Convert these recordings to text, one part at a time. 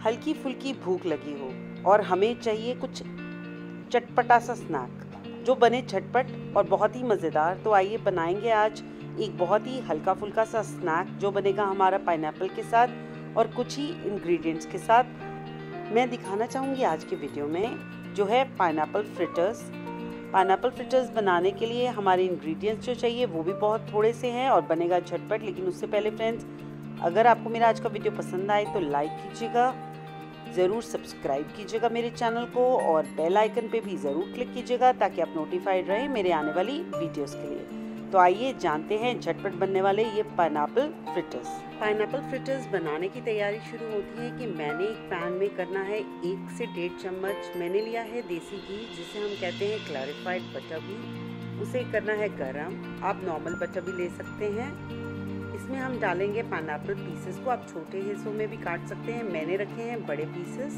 हल्की फुल्की भूख लगी हो और हमें चाहिए कुछ चटपटा सा स्नैक जो बने झटपट और बहुत ही मज़ेदार, तो आइए बनाएंगे आज एक बहुत ही हल्का फुल्का सा स्नैक जो बनेगा हमारा पाइनएप्पल के साथ और कुछ ही इंग्रेडिएंट्स के साथ। मैं दिखाना चाहूँगी आज के वीडियो में जो है पाइनएप्पल फ्रिटर्स। पाइनएप्पल फ्रिटर्स बनाने के लिए हमारे इंग्रेडिएंट्स जो चाहिए वो भी बहुत थोड़े से हैं और बनेगा झटपट। लेकिन उससे पहले फ्रेंड्स, अगर आपको मेरा आज का वीडियो पसंद आए तो लाइक कीजिएगा, ज़रूर सब्सक्राइब कीजिएगा मेरे चैनल को और बेल आइकन पे भी ज़रूर क्लिक कीजिएगा ताकि आप नोटिफाइड रहें मेरे आने वाली वीडियोस के लिए। तो आइए जानते हैं झटपट बनने वाले ये पाइनएप्पल फ्रिटर्स। पाइनएप्पल फ्रिटर्स बनाने की तैयारी शुरू होती है कि मैंने एक पैन में करना है 1 से 1.5 चम्मच मैंने लिया है देसी घी, जिसे हम कहते हैं क्लैरिफाइड बटर घी। उसे करना है गरम, आप नॉर्मल बटर भी ले सकते हैं। इसमें हम डालेंगे पाइनएप्पल पीसेस को, आप छोटे हिस्सों में भी काट सकते हैं, मैंने रखे हैं बड़े पीसेस।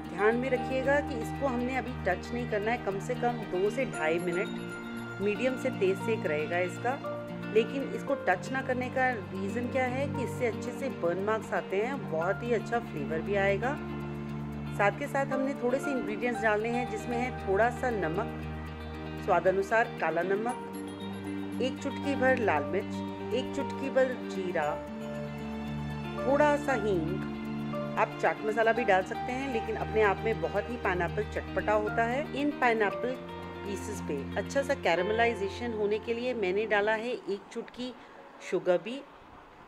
ध्यान में रखिएगा कि इसको हमने अभी टच नहीं करना है, कम से कम 2 से 2.5 मिनट मीडियम से तेज सेक रहेगा इसका। लेकिन इसको टच ना करने का रीज़न क्या है कि इससे अच्छे से बर्न मार्क्स आते हैं, बहुत ही अच्छा फ्लेवर भी आएगा। साथ के साथ हमने थोड़े से इंग्रेडिएंट्स डालने हैं जिसमें है थोड़ा सा नमक, स्वाद अनुसार काला नमक, 1 चुटकी भर लाल मिर्च, 1 चुटकी भर जीरा, थोड़ा सा हींग। आप चाट मसाला भी डाल सकते हैं, लेकिन अपने आप में बहुत ही पाइनएप्पल चटपटा होता है। इन पाइनएप्पल पीसेस पे अच्छा सा कैरमलाइजेशन होने के लिए मैंने डाला है 1 चुटकी शुगर भी।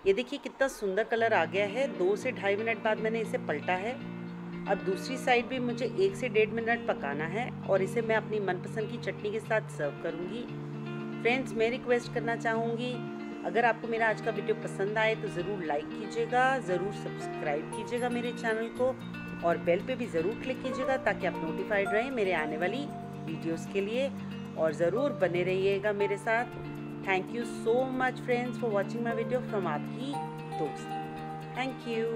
ये देखिए कितना सुंदर कलर आ गया है। 2 से 2.5 मिनट बाद मैंने इसे पलटा है। अब दूसरी साइड भी मुझे 1 से 1.5 मिनट पकाना है और इसे मैं अपनी मनपसंद की चटनी के साथ सर्व करूँगी। फ्रेंड्स, मैं रिक्वेस्ट करना चाहूँगी, अगर आपको मेरा आज का वीडियो पसंद आए तो ज़रूर लाइक कीजिएगा, ज़रूर सब्सक्राइब कीजिएगा मेरे चैनल को और बेल पे भी ज़रूर क्लिक कीजिएगा ताकि आप नोटिफाइड रहें मेरे आने वाली वीडियोस के लिए, और ज़रूर बने रहिएगा मेरे साथ। Thank you so much friends for watching my video from आपकी दोस्त। Thank you.